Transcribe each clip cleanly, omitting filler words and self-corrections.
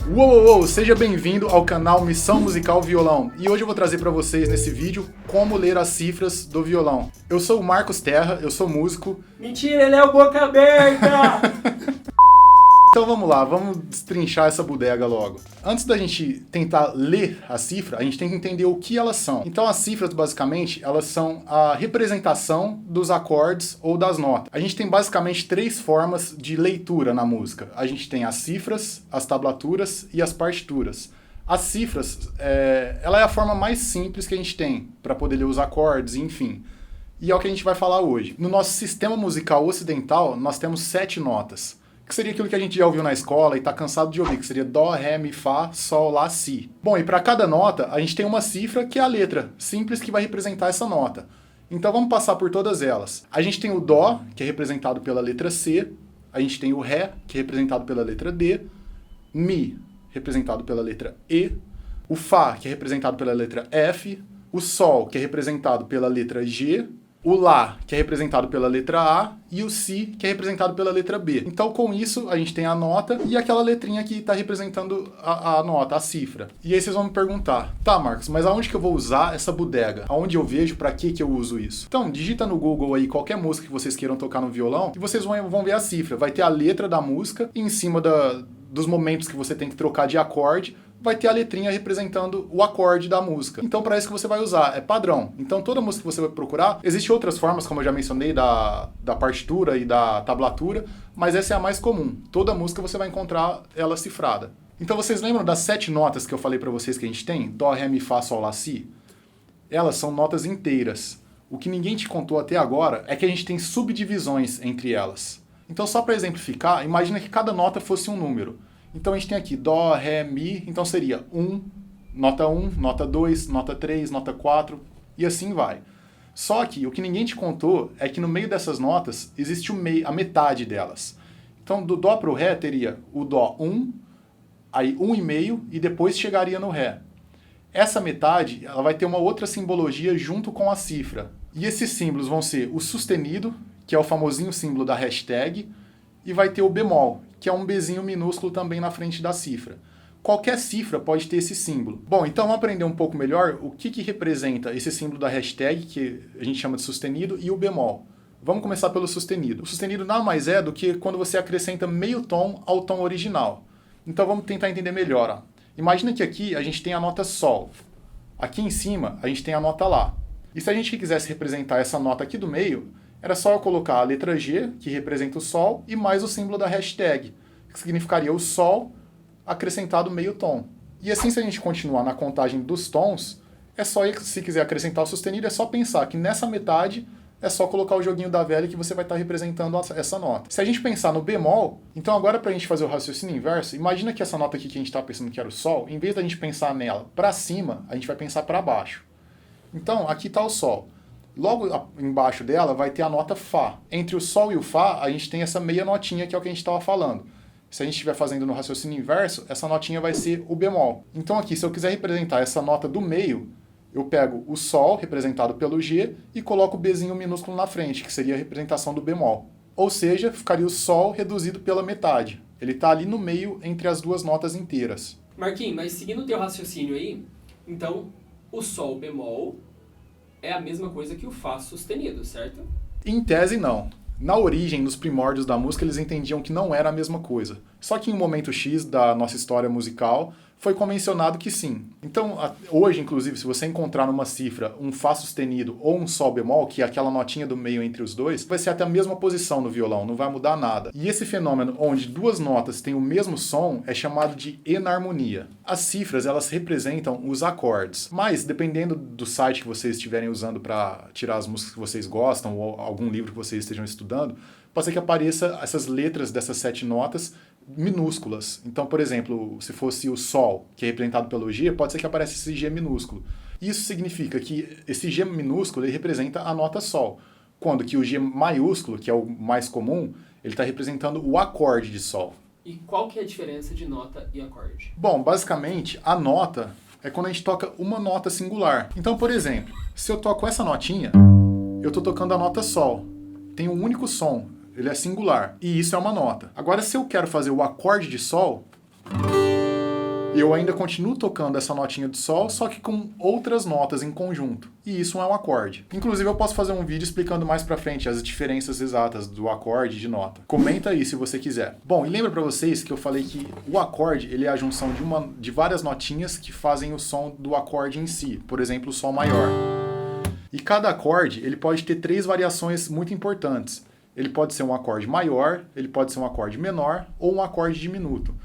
Uou, seja bem-vindo ao canal Missão Musical Violão. E hoje eu vou trazer para vocês nesse vídeo como ler as cifras do violão. Eu sou o Marcos Terra, eu sou músico. Mentira, ele é o boca aberta! Então vamos lá, vamos destrinchar essa bodega logo. Antes da gente tentar ler a cifra, a gente tem que entender o que elas são. Então as cifras, basicamente, elas são a representação dos acordes ou das notas. A gente tem basicamente três formas de leitura na música. A gente tem as cifras, as tablaturas e as partituras. As cifras, ela é a forma mais simples que a gente tem para poder ler os acordes, enfim. E é o que a gente vai falar hoje. No nosso sistema musical ocidental, nós temos 7 notas. Que seria aquilo que a gente já ouviu na escola e está cansado de ouvir, que seria Dó, Ré, Mi, Fá, Sol, Lá, Si. Bom, e para cada nota, a gente tem uma cifra que é a letra simples que vai representar essa nota. Então vamos passar por todas elas. A gente tem o Dó, que é representado pela letra C. A gente tem o Ré, que é representado pela letra D. Mi, representado pela letra E. O Fá, que é representado pela letra F. O Sol, que é representado pela letra G. O Lá, que é representado pela letra A, e o Si, que é representado pela letra B. Então, com isso, a gente tem a nota e aquela letrinha que está representando a nota, a cifra. E aí vocês vão me perguntar, tá, Marcos, mas aonde que eu vou usar essa bodega? Aonde eu vejo, para que eu uso isso? Então, digita no Google aí qualquer música que vocês queiram tocar no violão e vocês vão ver a cifra. Vai ter a letra da música e em cima dos momentos que você tem que trocar de acorde, vai ter a letrinha representando o acorde da música. Então, para isso que você vai usar, é padrão. Então, toda música que você vai procurar, existem outras formas, como eu já mencionei, da partitura e da tablatura, mas essa é a mais comum. Toda música você vai encontrar ela cifrada. Então, vocês lembram das 7 notas que eu falei para vocês que a gente tem? Dó, Ré, Mi, Fá, Sol, Lá, Si? Elas são notas inteiras. O que ninguém te contou até agora é que a gente tem subdivisões entre elas. Então, só para exemplificar, imagina que cada nota fosse um número. Então a gente tem aqui Dó, Ré, Mi, então seria 1, nota 2, nota 3, nota 4 e assim vai. Só que o que ninguém te contou é que no meio dessas notas existe a metade delas. Então do Dó para o Ré teria o Dó 1, aí 1,5 e depois chegaria no Ré. Essa metade ela vai ter uma outra simbologia junto com a cifra. E esses símbolos vão ser o sustenido, que é o famosinho símbolo da hashtag, e vai ter o bemol, que é um Bzinho minúsculo também na frente da cifra. Qualquer cifra pode ter esse símbolo. Bom, então vamos aprender um pouco melhor o que representa esse símbolo da hashtag, que a gente chama de sustenido, e o bemol. Vamos começar pelo sustenido. O sustenido nada mais é do que quando você acrescenta meio tom ao tom original. Então vamos tentar entender melhor. Ó. Imagina que aqui a gente tem a nota Sol. Aqui em cima a gente tem a nota Lá. E se a gente quisesse representar essa nota aqui do meio, era só eu colocar a letra G, que representa o Sol, e mais o símbolo da hashtag, que significaria o Sol acrescentado meio tom. E assim, se a gente continuar na contagem dos tons, é só, se quiser acrescentar o sustenido, é só pensar que nessa metade é só colocar o joguinho da velha que você vai estar representando essa nota. Se a gente pensar no bemol, então agora para a gente fazer o raciocínio inverso, imagina que essa nota aqui que a gente está pensando que era o Sol, em vez da gente pensar nela para cima, a gente vai pensar para baixo. Então, aqui está o Sol. Logo embaixo dela vai ter a nota Fá. Entre o Sol e o Fá, a gente tem essa meia notinha que é o que a gente estava falando. Se a gente estiver fazendo no raciocínio inverso, essa notinha vai ser o bemol. Então aqui, se eu quiser representar essa nota do meio, eu pego o Sol, representado pelo G, e coloco o Bzinho minúsculo na frente, que seria a representação do bemol. Ou seja, ficaria o Sol reduzido pela metade. Ele está ali no meio entre as duas notas inteiras. Marquinhos, mas seguindo o teu raciocínio aí, então o Sol bemol é a mesma coisa que o Fá sustenido, certo? Em tese, não. Na origem, nos primórdios da música, eles entendiam que não era a mesma coisa. Só que em um momento X da nossa história musical, foi convencionado que sim. Então, hoje, inclusive, se você encontrar numa cifra um Fá sustenido ou um Sol bemol, que é aquela notinha do meio entre os dois, vai ser até a mesma posição no violão, não vai mudar nada. E esse fenômeno onde duas notas têm o mesmo som é chamado de enarmonia. As cifras, elas representam os acordes, mas dependendo do site que vocês estiverem usando para tirar as músicas que vocês gostam ou algum livro que vocês estejam estudando, pode ser que apareça essas letras dessas 7 notas minúsculas. Então, por exemplo, se fosse o Sol, que é representado pelo G, pode ser que apareça esse G minúsculo. Isso significa que esse G minúsculo ele representa a nota Sol, quando que o G maiúsculo, que é o mais comum, ele está representando o acorde de Sol. E qual que é a diferença de nota e acorde? Bom, basicamente, a nota é quando a gente toca uma nota singular. Então, por exemplo, se eu toco essa notinha, eu estou tocando a nota Sol. Tem um único som. Ele é singular, e isso é uma nota. Agora, se eu quero fazer o acorde de Sol, eu ainda continuo tocando essa notinha de sol, só que com outras notas em conjunto. E isso é um acorde. Inclusive eu posso fazer um vídeo explicando mais pra frente as diferenças exatas do acorde e de nota. Comenta aí se você quiser. Bom, e lembra pra vocês que eu falei que o acorde ele é a junção de várias notinhas que fazem o som do acorde em si. Por exemplo, o sol maior. E cada acorde ele pode ter 3 variações muito importantes. Ele pode ser um acorde maior, ele pode ser um acorde menor ou um acorde diminuto.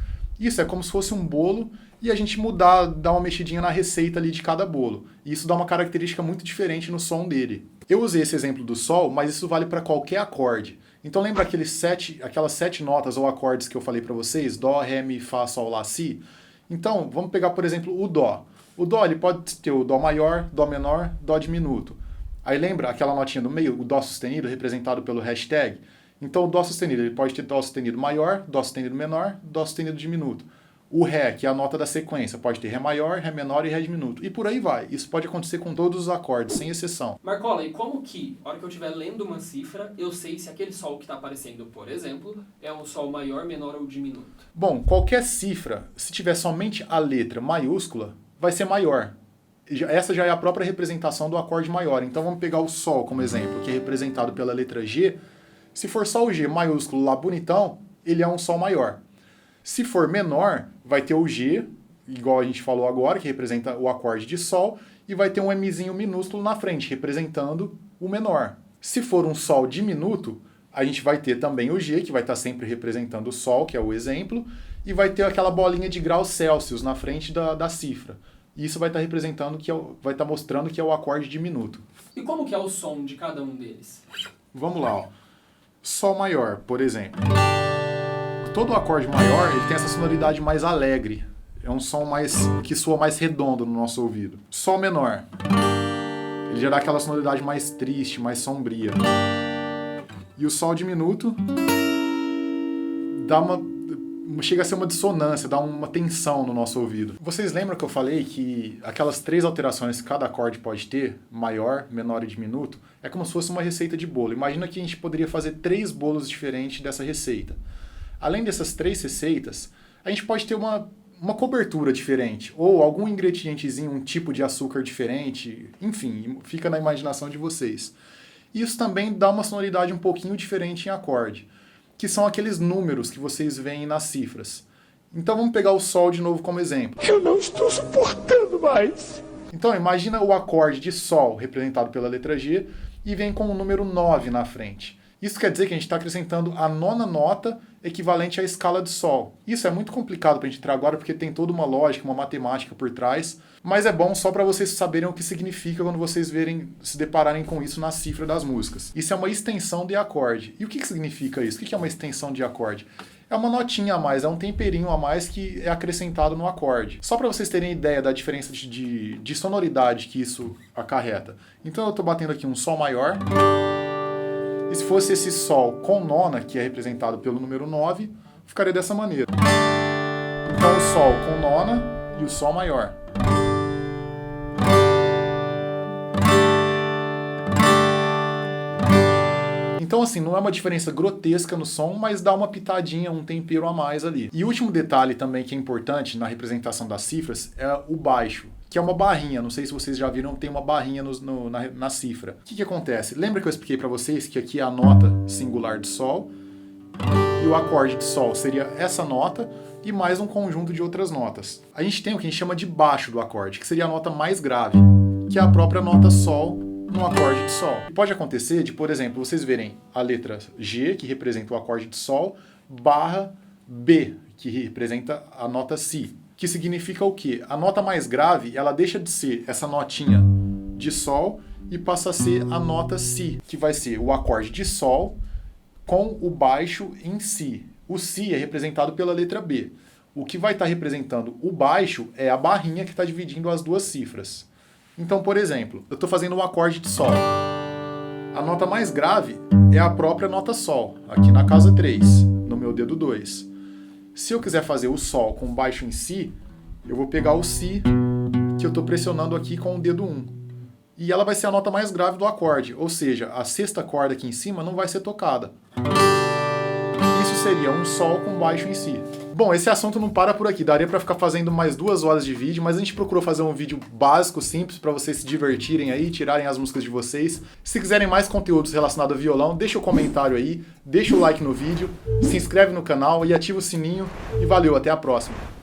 Isso é como se fosse um bolo e a gente dar uma mexidinha na receita ali de cada bolo. E isso dá uma característica muito diferente no som dele. Eu usei esse exemplo do sol, mas isso vale para qualquer acorde. Então lembra aquelas 7 notas ou acordes que eu falei para vocês? Dó, Ré, Mi, Fá, Sol, Lá, Si? Então, vamos pegar, por exemplo, o Dó. O Dó ele pode ter o Dó maior, Dó menor, Dó diminuto. Aí lembra aquela notinha do meio, o Dó sustenido, representado pelo hashtag? Então o Dó sustenido ele pode ter Dó sustenido maior, Dó sustenido menor, Dó sustenido diminuto. O Ré, que é a nota da sequência, pode ter Ré maior, Ré menor e Ré diminuto. E por aí vai. Isso pode acontecer com todos os acordes, sem exceção. Marcola, e como que, na hora que eu estiver lendo uma cifra, eu sei se aquele sol que está aparecendo, por exemplo, é um sol maior, menor ou diminuto? Bom, qualquer cifra, se tiver somente a letra maiúscula, vai ser maior. Essa já é a própria representação do acorde maior. Então vamos pegar o Sol como exemplo, que é representado pela letra G. Se for só o G maiúsculo lá bonitão, ele é um Sol maior. Se for menor, vai ter o G, igual a gente falou agora, que representa o acorde de Sol, e vai ter um Mzinho minúsculo na frente, representando o menor. Se for um Sol diminuto, a gente vai ter também o G, que vai estar sempre representando o Sol, que é o exemplo, e vai ter aquela bolinha de graus Celsius na frente da cifra. E isso vai estar representando, vai estar mostrando que é o acorde diminuto. E como que é o som de cada um deles? Vamos lá, ó. Sol maior, por exemplo. Todo acorde maior ele tem essa sonoridade mais alegre. É um som que soa mais redondo no nosso ouvido. Sol menor. Ele já dá aquela sonoridade mais triste, mais sombria. E o Sol diminuto chega a ser uma dissonância, dá uma tensão no nosso ouvido. Vocês lembram que eu falei que aquelas 3 alterações que cada acorde pode ter, maior, menor e diminuto, é como se fosse uma receita de bolo. Imagina que a gente poderia fazer 3 bolos diferentes dessa receita. Além dessas 3 receitas, a gente pode ter uma cobertura diferente, ou algum ingredientezinho, um tipo de açúcar diferente, enfim, fica na imaginação de vocês. Isso também dá uma sonoridade um pouquinho diferente em acorde, que são aqueles números que vocês veem nas cifras. Então vamos pegar o Sol de novo como exemplo. Eu não estou suportando mais. Então imagina o acorde de Sol, representado pela letra G, e vem com o número 9 na frente. Isso quer dizer que a gente está acrescentando a 9ª nota equivalente à escala de Sol. Isso é muito complicado para a gente entrar agora, porque tem toda uma lógica, uma matemática por trás, mas é bom só para vocês saberem o que significa quando vocês se depararem com isso na cifra das músicas. Isso é uma extensão de acorde. E o que significa isso? O que é uma extensão de acorde? É uma notinha a mais, é um temperinho a mais que é acrescentado no acorde. Só para vocês terem ideia da diferença de sonoridade que isso acarreta. Então eu estou batendo aqui um Sol maior. E se fosse esse Sol com nona, que é representado pelo número 9, ficaria dessa maneira. Então o Sol com nona e o Sol maior. Então assim, não é uma diferença grotesca no som, mas dá uma pitadinha, um tempero a mais ali. E o último detalhe também que é importante na representação das cifras é o baixo, que é uma barrinha. Não sei se vocês já viram, tem uma barrinha na cifra. O que acontece? Lembra que eu expliquei para vocês que aqui é a nota singular de Sol e o acorde de Sol seria essa nota e mais um conjunto de outras notas. A gente tem o que a gente chama de baixo do acorde, que seria a nota mais grave, que é a própria nota Sol no acorde de Sol. E pode acontecer de, por exemplo, vocês verem a letra G, que representa o acorde de Sol, barra B, que representa a nota Si. Que significa o quê? A nota mais grave, ela deixa de ser essa notinha de Sol e passa a ser a nota Si, que vai ser o acorde de Sol com o baixo em Si. O Si é representado pela letra B. O que vai estar representando o baixo é a barrinha que está dividindo as duas cifras. Então, por exemplo, eu estou fazendo um acorde de Sol. A nota mais grave é a própria nota Sol, aqui na casa 3, no meu dedo 2. Se eu quiser fazer o Sol com baixo em Si, eu vou pegar o Si que eu estou pressionando aqui com o dedo 1. E ela vai ser a nota mais grave do acorde, ou seja, a 6ª corda aqui em cima não vai ser tocada. Isso seria um Sol com baixo em Si. Bom, esse assunto não para por aqui, daria pra ficar fazendo mais 2 horas de vídeo, mas a gente procurou fazer um vídeo básico, simples, pra vocês se divertirem aí, tirarem as músicas de vocês. Se quiserem mais conteúdos relacionados ao violão, deixa o comentário aí, deixa o like no vídeo, se inscreve no canal e ativa o sininho, e valeu, até a próxima!